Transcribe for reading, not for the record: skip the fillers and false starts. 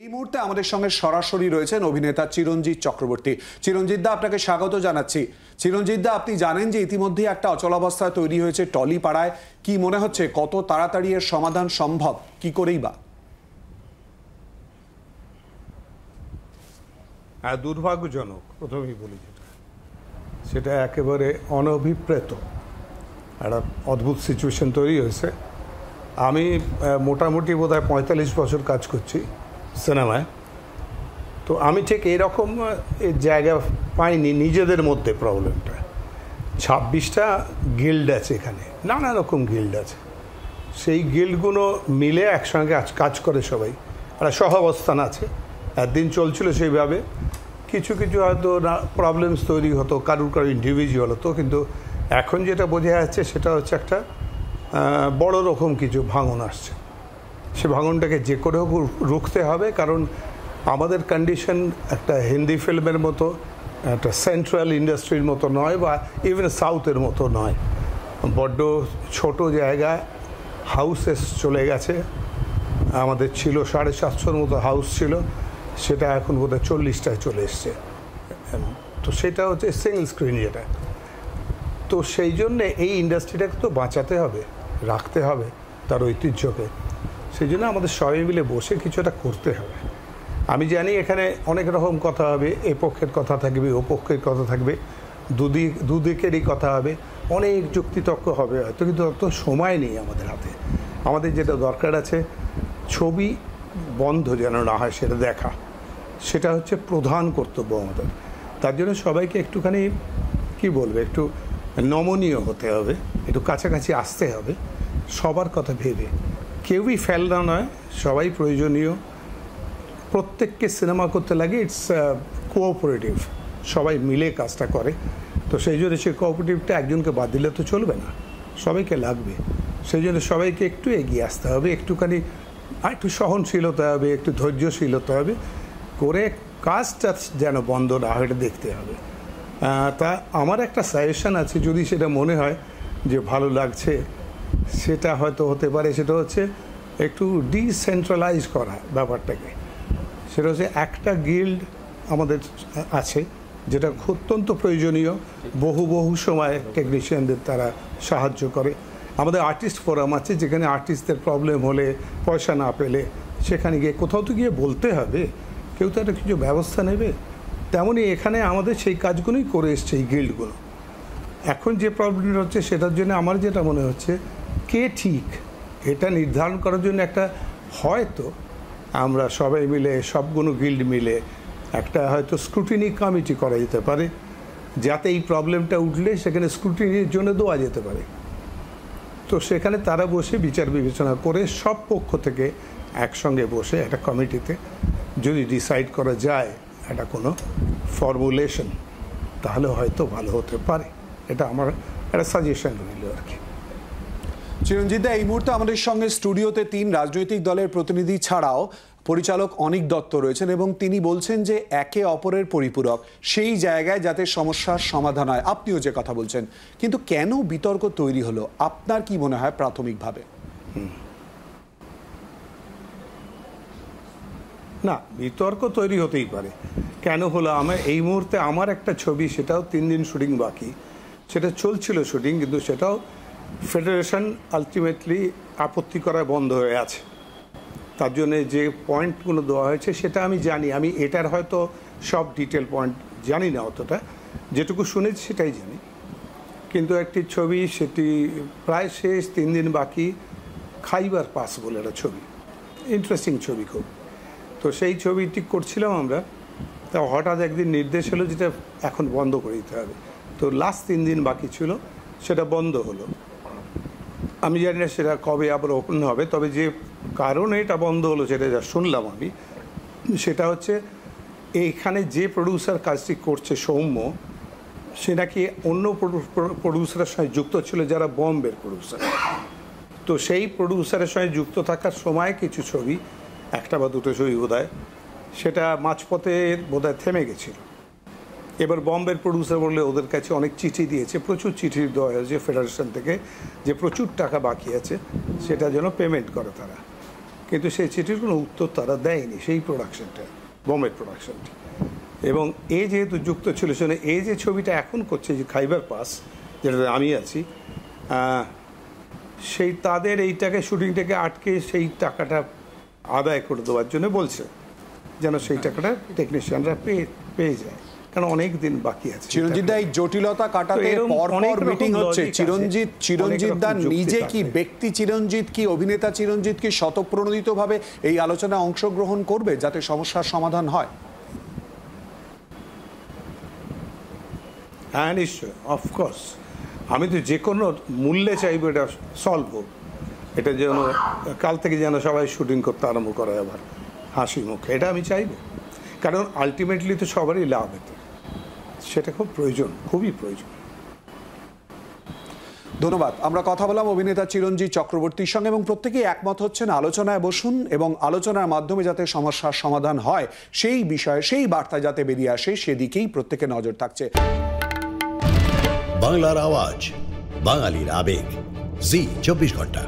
এই মুহূর্তে আমাদের সঙ্গে সরাসরি রয়েছেন অভিনেতা চিরঞ্জিত চক্রবর্তী। চিরঞ্জিত দা, আপনাকে স্বাগত জানাচ্ছি। চিরঞ্জিত দা, আপনি জানেন যে ইতিমধ্যে একটা অচলাবস্থা তৈরি হয়েছে টলিপাড়ায়। কি মনে হচ্ছে কত তাড়াতাড়ি এর সমাধান সম্ভব, কি করেই বা? দুর্ভাগ্যজনক, প্রথমেই বলি সেটা একেবারে অনভিপ্রেত একটা অদ্ভুত সিচুয়েশন তৈরি হয়েছে। আমি মোটামুটি বোধহয় 45 বছর কাজ করছি সিনেমায়, তো আমি ঠিক এরকম জায়গা পাইনি নিজেদের মধ্যে প্রবলেমটা। 26টা গিল্ড আছে এখানে, নানা রকম গিল্ড আছে, সেই গিল্ডগুলো মিলে একসঙ্গে কাজ করে সবাই, একটা সহাবস্থান আছে। একদিন চলছিল সেইভাবে, কিছু কিছু হয়তো প্রবলেমস তৈরি হতো, কারুর ইন্ডিভিজুয়াল হতো, কিন্তু এখন যেটা বোঝা যাচ্ছে সেটা হচ্ছে একটা বড় রকম কিছু ভাঙন আসছে। সে ভাঙনটাকে যে করে হোক রুখতে হবে, কারণ আমাদের কন্ডিশন একটা হিন্দি ফিল্মের মতো, একটা সেন্ট্রাল ইন্ডাস্ট্রির মতো নয়, বা ইভেন সাউথের মতো নয়। বড্ড ছোট জায়গায় হাউসেস চলে গেছে। আমাদের ছিল 750-র মতো হাউস ছিল, সেটা এখন বোধহয় 40টায় চলে এসছে। তো সেটা হচ্ছে সিঙ্গল স্ক্রিন যেটা। তো সেই জন্যে এই ইন্ডাস্ট্রিটাকে তো বাঁচাতে হবে, রাখতে হবে তার ঐতিহ্যকে। সেই জন্য আমাদের সবাই মিলে বসে কিছু একটা করতে হবে। আমি জানি এখানে অনেক রকম কথা হবে, এ পক্ষের কথা থাকবে, ও পক্ষের কথা থাকবে, দুদিকেরই কথা হবে, অনেক যুক্তিতর্ক হবে হয়তো, কিন্তু অত সময় নেই আমাদের হাতে। আমাদের যেটা দরকার আছে, ছবি বন্ধ যেন না হয় সেটা দেখা, সেটা হচ্ছে প্রধান কর্তব্য আমাদের। তার জন্য সবাইকে একটুখানি কি বলবে, একটু নমনীয় হতে হবে, একটু কাছাকাছি আসতে হবে, সবার কথা ভেবে। কেউই ফেলনা নয়, সবাই প্রয়োজনীয়। প্রত্যেককে সিনেমা করতে লাগে ইটস কোঅপারেটিভ, সবাই মিলে কাজটা করে। তো সেই জন্য সেই কোঅপারেটিভটা একজনকে বাদ দিলে তো চলবে না, সবাইকে লাগবে। সেই জন্য সবাইকে একটু এগিয়ে আসতে হবে, একটুখানি একটু সহনশীল হতে হবে, একটু ধৈর্যশীল হতে হবে, করে কাজটা যেন বন্ধ না হয় এটা দেখতে হবে। তা আমার একটা সাজেশন আছে, যদি সেটা মনে হয় যে ভালো লাগছে, সেটা হয়তো হতে পারে, সেটা হচ্ছে একটু ডিসেন্ট্রালাইজ করা ব্যাপারটাকে। সেটা হচ্ছে একটা গিল্ড আমাদের আছে যেটা অত্যন্ত প্রয়োজনীয়, বহু সময় টেকনিশিয়ানদের তারা সাহায্য করে। আমাদের আর্টিস্ট ফোরাম আছে, যেখানে আর্টিস্টদের প্রবলেম হলে, পয়সা না পেলে, সেখানে গিয়ে কোথাও তো গিয়ে বলতে হবে, কেউ তো একটা কিছু ব্যবস্থা নেবে। তেমনই এখানে আমাদের সেই কাজগুলোই করে এসছে এই গিল্ডগুলো। এখন যে প্রবলেমটা হচ্ছে সেটার জন্য আমার যেটা মনে হচ্ছে, কে ঠিক এটা নির্ধারণ করার জন্য একটা হয়তো আমরা সবাই মিলে, সবগুলো গিল্ড মিলে একটা হয়তো স্ক্রুটিনি কমিটি করা যেতে পারে, যাতে এই প্রবলেমটা উঠলে সেখানে স্ক্রুটিনির জন্য দেওয়া যেতে পারে। তো সেখানে তারা বসে বিচার বিবেচনা করে সব পক্ষ থেকে একসঙ্গে বসে একটা কমিটিতে যদি ডিসাইড করা যায় একটা কোনো ফর্মুলেশন, তাহলে হয়তো ভালো হতে পারে। এটা আমার একটা সাজেশন রইল আর কি। চিরঞ্জিত দা, এই মুহূর্তে আমাদের সঙ্গে স্টুডিওতে 3 রাজনৈতিক দলের প্রতিনিধি ছাড়াও পরিচালক অনিক দত্ত রয়েছেন, এবং তিনি বলছেন যে একে অপরের পরিপূরক, সেই জায়গায় যাতে সমস্যার সমাধান হয়। আপনিও যে কথা বলছেন, কিন্তু কেন বিতর্ক তৈরি হলো আপনার কি মনে হয় প্রাথমিকভাবে? না, বিতর্ক তৈরি হতেই পারে, কেন হলো? এই মুহূর্তে আমার একটা ছবি, সেটাও 3 দিন শুটিং বাকি, সেটা চলছিল শুটিং, কিন্তু সেটাও ফেডারেশন আলটিমেটলি আপত্তি করায় বন্ধ হয়ে আছে। তার জন্যে যে পয়েন্টগুলো দেওয়া হয়েছে সেটা আমি জানি, আমি এটার হয়তো সব ডিটেল পয়েন্ট জানি না অতটা, যেটুকু শুনেছি সেটাই জানি। কিন্তু একটি ছবি, সেটি প্রায় শেষ, 3 দিন বাকি, খাইবার পাস বলে একটা ছবি, ইন্টারেস্টিং ছবি খুব। তো সেই ছবিটি করছিলাম আমরা, তা হঠাৎ একদিন নির্দেশ হলো যেটা এখন বন্ধ করে দিতে হবে। তো লাস্ট 3 দিন বাকি ছিল, সেটা বন্ধ হলো। আমি জানি না সেটা কবে আবার ওপেন হবে, তবে যে কারণে এটা বন্ধ হলো সেটা যা শুনলাম আমি, সেটা হচ্ছে এইখানে যে প্রডিউসার কাজটি করছে সৌম্য, সে নাকি অন্য প্রডিউসারের সঙ্গে যুক্ত ছিল যারা বম্বের প্রডিউসার। তো সেই প্রডিউসারের সঙ্গে যুক্ত থাকার সময় কিছু ছবি, 1টা বা 2টো ছবি বোধহয়, সেটা মাঝপথে বোধহয় থেমে গেছিল। এবার বম্বের প্রডিউসার বললে ওদের কাছে অনেক চিঠি দিয়েছে, প্রচুর চিঠি দেওয়া হয়েছে ফেডারেশন থেকে, যে প্রচুর টাকা বাকি আছে, সেটা যেন পেমেন্ট করে তারা। কিন্তু সেই চিঠির কোনো উত্তর তারা দেয়নি, সেই প্রোডাকশনটা, বোমের প্রোডাকশনটি। এবং এ যেহেতু যুক্ত ছিল, সেখানে এই যে ছবিটা এখন করছে, যে খাইবার পাস, যেটাতে আমি আছি, সেই তাদের এইটাকে, শুটিংটাকে আটকে সেই টাকাটা আদায় করে দেওয়ার জন্য বলছে, যেন সেই টাকাটা টেকনিশিয়ানরা পেয়ে যায়, কারণ অনেক দিন বাকি আছে। চিরঞ্জিত দা, এই জটিলতা কাটাতে পর মিটিং হচ্ছে। চিরঞ্জিত দা নিজে কি, ব্যক্তি চিরঞ্জিত কি, অভিনেতা চিরঞ্জিত কি স্বতঃপ্রণোদিতভাবে এই আলোচনায় অংশগ্রহণ করবে যাতে সমস্যার সমাধান হয়? হ্যাঁ, নিশ্চয়, অফকোর্স। আমি তো যে কোনো মূল্যে চাইবো এটা সলভ হোক, এটা যেন কাল থেকে যেন সবাই শুটিং করতে আরম্ভ করে আবার হাসি মুখে, এটা আমি চাইবো। কারণ আলটিমেটলি তো সবারই লাভ এতে, সেটা খুব প্রয়োজন, খুবই প্রয়োজন। ধন্যবাদ। আমরা কথা বললাম অভিনেতা চিরঞ্জিত চক্রবর্তীর সঙ্গে এবং প্রত্যেকেই একমত হচ্ছেন আলোচনায় বসুন এবং আলোচনার মাধ্যমে যাতে সমস্যার সমাধান হয় সেই বিষয়ে, সেই বার্তা যাতে বেরিয়ে আসে সেদিকেই প্রত্যেকে নজর থাকছে। বাংলার আওয়াজ, বাঙালির আবেগ, জি 24 ঘন্টা।